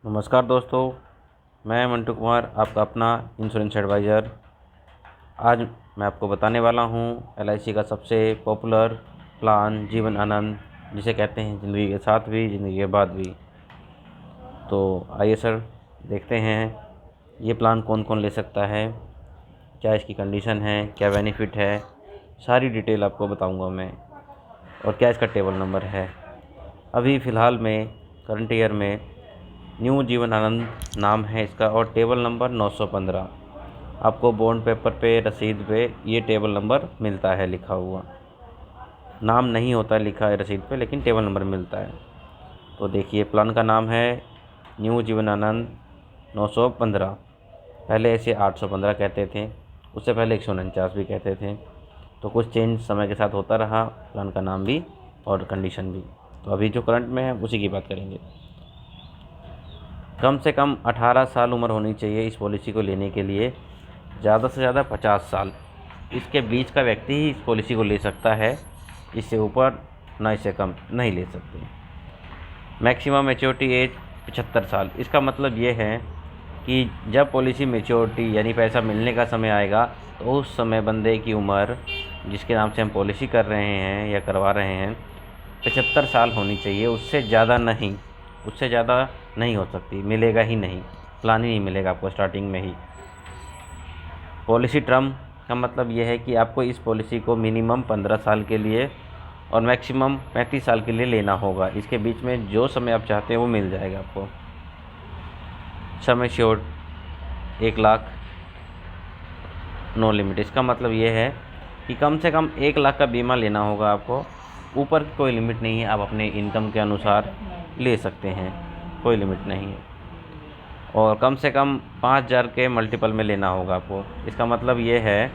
नमस्कार दोस्तों, मैं मंटू कुमार, आपका अपना इंश्योरेंस एडवाइज़र। आज मैं आपको बताने वाला हूँ LIC का सबसे पॉपुलर प्लान जीवन आनंद, जिसे कहते हैं ज़िंदगी के साथ भी ज़िंदगी के बाद भी। तो आइए सर, देखते हैं ये प्लान कौन कौन ले सकता है, क्या इसकी कंडीशन है, क्या बेनिफिट है, सारी डिटेल आपको बताऊँगा मैं, और क्या इसका टेबल नंबर है। अभी फ़िलहाल में करंट ईयर में न्यू जीवन आनंद नाम है इसका, और टेबल नंबर 915। आपको बॉन्ड पेपर पे, रसीद पे ये टेबल नंबर मिलता है लिखा हुआ। नाम नहीं होता लिखा है रसीद पे, लेकिन टेबल नंबर मिलता है। तो देखिए, प्लान का नाम है न्यू जीवन आनंद 915। पहले इसे 815 कहते थे, उससे पहले 149 भी कहते थे। तो कुछ चेंज समय के साथ होता रहा, प्लान का नाम भी और कंडीशन भी। तो अभी जो करंट में है उसी की बात करेंगे। कम से कम 18 साल उम्र होनी चाहिए इस पॉलिसी को लेने के लिए, ज़्यादा से ज़्यादा 50 साल। इसके बीच का व्यक्ति ही इस पॉलिसी को ले सकता है, इससे ऊपर ना इससे कम नहीं ले सकते। मैक्सिमम मैच्योरिटी एज 75 साल। इसका मतलब ये है कि जब पॉलिसी मैच्योरिटी यानी पैसा मिलने का समय आएगा, तो उस समय बंदे की उम्र, जिसके नाम से हम पॉलिसी कर रहे हैं या करवा रहे हैं, 75 साल होनी चाहिए। उससे ज़्यादा नहीं, उससे ज़्यादा नहीं हो सकती, मिलेगा ही नहीं, प्लान ही नहीं मिलेगा आपको स्टार्टिंग में ही। पॉलिसी टर्म का मतलब ये है कि आपको इस पॉलिसी को मिनिमम 15 साल के लिए और मैक्सिमम 35 साल के लिए लेना होगा। इसके बीच में जो समय आप चाहते हैं वो मिल जाएगा आपको। Sum assured 1 lakh, no limit. इसका मतलब ये है कि कम से कम 1 लाख का बीमा लेना होगा आपको। ऊपर की कोई लिमिट नहीं है, आप अपने इनकम के अनुसार ले सकते हैं, कोई लिमिट नहीं है। और कम से कम 5,000 के मल्टीपल में लेना होगा आपको। इसका मतलब ये है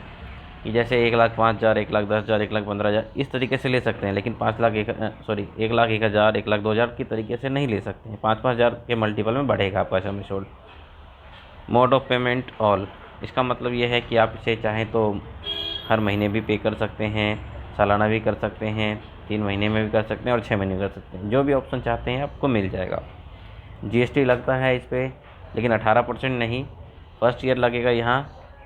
कि जैसे 1,05,000, 1,10,000, 1,15,000 इस तरीके से ले सकते हैं, लेकिन 1,01,000, 1,02,000 की तरीके से नहीं ले सकते हैं। 5,000 के मल्टीपल में बढ़ेगा आपका sum assured. Mode of payment all. इसका मतलब ये है कि आप इसे चाहें तो हर महीने भी पे कर सकते हैं, सालाना भी कर सकते हैं, 3 महीने में भी कर सकते हैं और 6 महीने में कर सकते हैं। जो भी ऑप्शन चाहते हैं आपको मिल जाएगा। GST लगता है इस पर, लेकिन 18% नहीं। फर्स्ट ईयर लगेगा यहाँ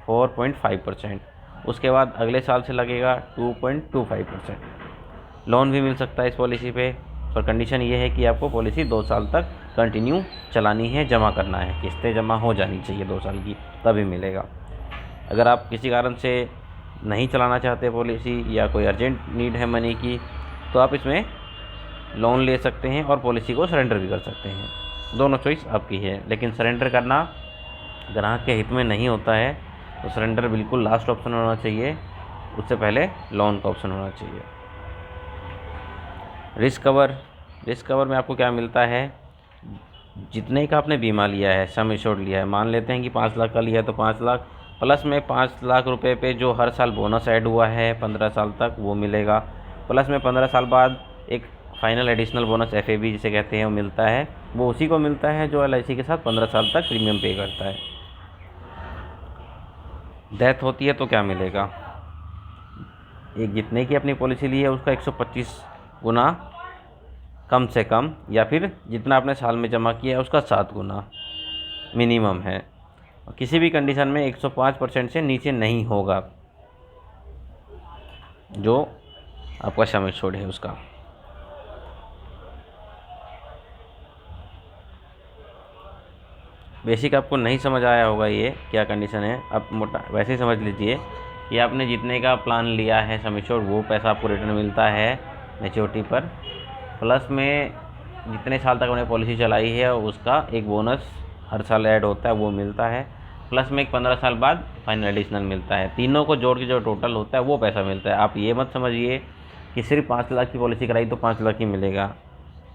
4.5%, उसके बाद अगले साल से लगेगा 2.25%। लोन भी मिल सकता है इस पॉलिसी पे, पर कंडीशन ये है कि आपको पॉलिसी 2 साल तक कंटिन्यू चलानी है, जमा करना है, किस्तें जमा हो जानी चाहिए 2 साल की, तभी मिलेगा। अगर आप किसी कारण से नहीं चलाना चाहते पॉलिसी, या कोई अर्जेंट नीड है मनी की, तो आप इसमें लोन ले सकते हैं और पॉलिसी को सरेंडर भी कर सकते हैं। दोनों चॉइस आपकी है, लेकिन सरेंडर करना ग्राहक के हित में नहीं होता है। तो सरेंडर बिल्कुल लास्ट ऑप्शन होना चाहिए, उससे पहले लोन का ऑप्शन होना चाहिए। रिस्क कवर में आपको क्या मिलता है, जितने का आपने बीमा लिया है, सम एश्योर्ड लिया है, मान लेते हैं कि 5 लाख का लिया है, तो 5 लाख प्लस में 5 लाख रुपए पे जो हर साल बोनस ऐड हुआ है 15 साल तक, वो मिलेगा। प्लस में 15 साल बाद एक फाइनल एडिशनल बोनस FAB जिसे कहते हैं वो मिलता है। वो उसी को मिलता है जो LIC के साथ 15 साल तक प्रीमियम पे करता है। डेथ होती है तो क्या मिलेगा, एक जितने की अपनी पॉलिसी ली है उसका 125 गुना कम से कम, या फिर जितना आपने साल में जमा किया है उसका 7 गुना मिनिमम है। किसी भी कंडीशन में 105% से नीचे नहीं होगा जो आपका सम एश्योर्ड है उसका। बेसिक आपको नहीं समझ आया होगा ये क्या कंडीशन है, आप मोटा वैसे ही समझ लीजिए कि आपने जितने का प्लान लिया है सम एश्योर्ड, वो पैसा आपको रिटर्न मिलता है मैच्योरिटी पर। प्लस में जितने साल तक आपने पॉलिसी चलाई है उसका एक बोनस हर साल ऐड होता है, वो मिलता है। प्लस में एक 15 साल बाद फाइनल एडिशनल मिलता है। तीनों को जोड़ के जो टोटल होता है वो पैसा मिलता है। आप ये मत समझिए कि सिर्फ 5 लाख की पॉलिसी कराई तो 5 लाख ही मिलेगा,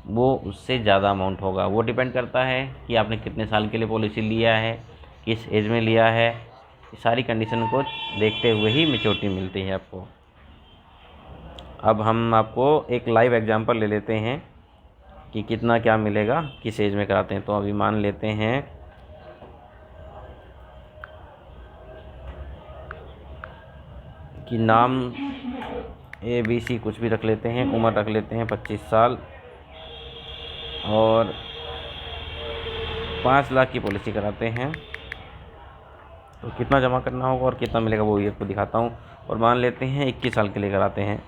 वो उससे ज़्यादा अमाउंट होगा। वो डिपेंड करता है कि आपने कितने साल के लिए पॉलिसी लिया है, किस एज में लिया है, सारी कंडीशन को देखते हुए ही मैच्योरिटी मिलती है आपको। अब हम आपको एक लाइव एग्जांपल ले लेते हैं कि कितना क्या मिलेगा, किस एज में कराते हैं। तो अभी मान लेते हैं कि नाम ABC कुछ भी रख लेते हैं, उम्र रख लेते हैं 25 साल, और 5 लाख की पॉलिसी कराते हैं तो कितना जमा करना होगा और कितना मिलेगा वो भी आपको दिखाता हूँ। और मान लेते हैं 21 साल के लिए कराते हैं,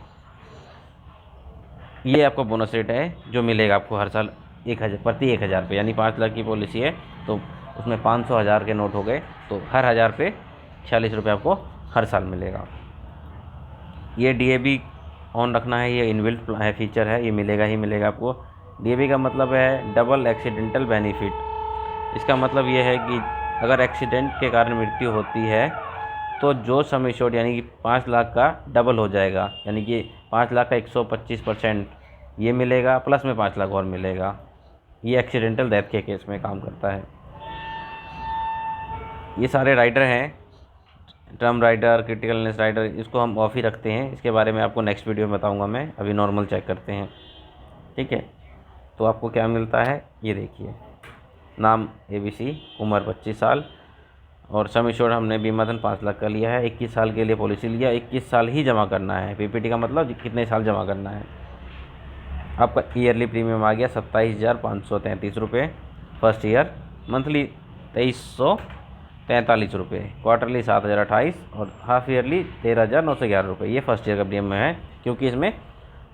ये आपका बोनस रेट है जो मिलेगा आपको हर साल 1000 प्रति 1000 पे, यानी 5 लाख की पॉलिसी है तो उसमें 500 हज़ार के नोट हो गए तो हर 1000 पे 46 रुपये आपको हर साल मिलेगा। ये डीएबी ऑन रखना है, ये इनबिल्ट है फीचर है, ये मिलेगा ही मिलेगा आपको। डीएबी का मतलब है डबल एक्सीडेंटल बेनिफिट। इसका मतलब ये है कि अगर एक्सीडेंट के कारण मृत्यु होती है तो जो सम एश्योर्ड यानी कि 5 लाख का डबल हो जाएगा, यानी कि 5 लाख का 125% ये मिलेगा, प्लस में 5 लाख और मिलेगा। ये एक्सीडेंटल डेथ के केस में काम करता है। ये सारे राइडर हैं, term rider, critical illness rider, इसको हम ऑफ ही रखते हैं। इसके बारे में आपको नेक्स्ट वीडियो में बताऊंगा मैं, अभी नॉर्मल चेक करते हैं, ठीक है। तो आपको क्या मिलता है ये देखिए, नाम ABC, उम्र 25 साल और सम एश्योर्ड हमने बीमा धन 5 लाख का लिया है। 21 साल के लिए पॉलिसी लिया, 21 साल ही जमा करना है। PPT का मतलब कितने साल जमा करना है। आपका ईयरली प्रीमियम आ गया 27,533 रुपये फर्स्ट ईयर, मंथली 2343 रुपये, क्वार्टरली 7,028 और हाफ ईयरली 13,911 रुपये। ये फर्स्ट ईयर का प्रीमियम है क्योंकि इसमें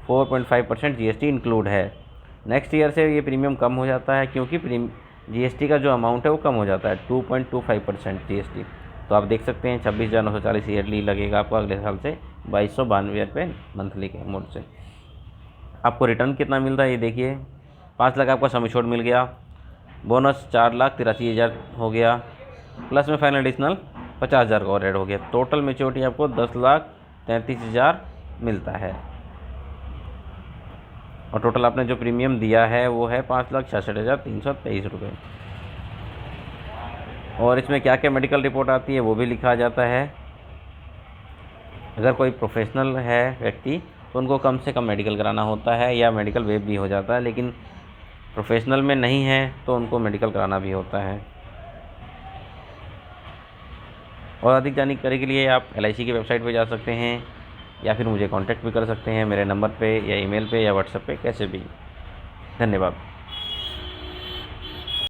4.5% GST इंक्लूड है। नेक्स्ट ईयर से ये प्रीमियम कम हो जाता है क्योंकि GST का जो अमाउंट है वो कम हो जाता है, 2.25% GST। तो आप देख सकते हैं 26,940 ईयरली लगेगा आपको अगले साल से 2292 रुपये मंथली के अमाउंट से। आपको रिटर्न कितना मिल रहा है ये देखिए, 5 लाख आपका सम एश्योर्ड मिल गया, बोनस 4,83,000 हो गया, प्लस में फाइनल एडिशनल 50,000 का और ऐड हो गया। टोटल मेच्योरिटी आपको 10,33,000 मिलता है और टोटल आपने जो प्रीमियम दिया है वो है 5,66,323 रुपये। और इसमें क्या क्या मेडिकल रिपोर्ट आती है वो भी लिखा जाता है। अगर कोई प्रोफेशनल है व्यक्ति तो उनको कम से कम मेडिकल कराना होता है या मेडिकल वेब भी हो जाता है, लेकिन प्रोफेशनल में नहीं है तो उनको मेडिकल कराना भी होता है। और अधिक जानकारी के लिए आप LIC की वेबसाइट पर जा सकते हैं या फिर मुझे कांटेक्ट भी कर सकते हैं मेरे नंबर पे या ईमेल पे या व्हाट्सएप पे, कैसे भी। धन्यवाद।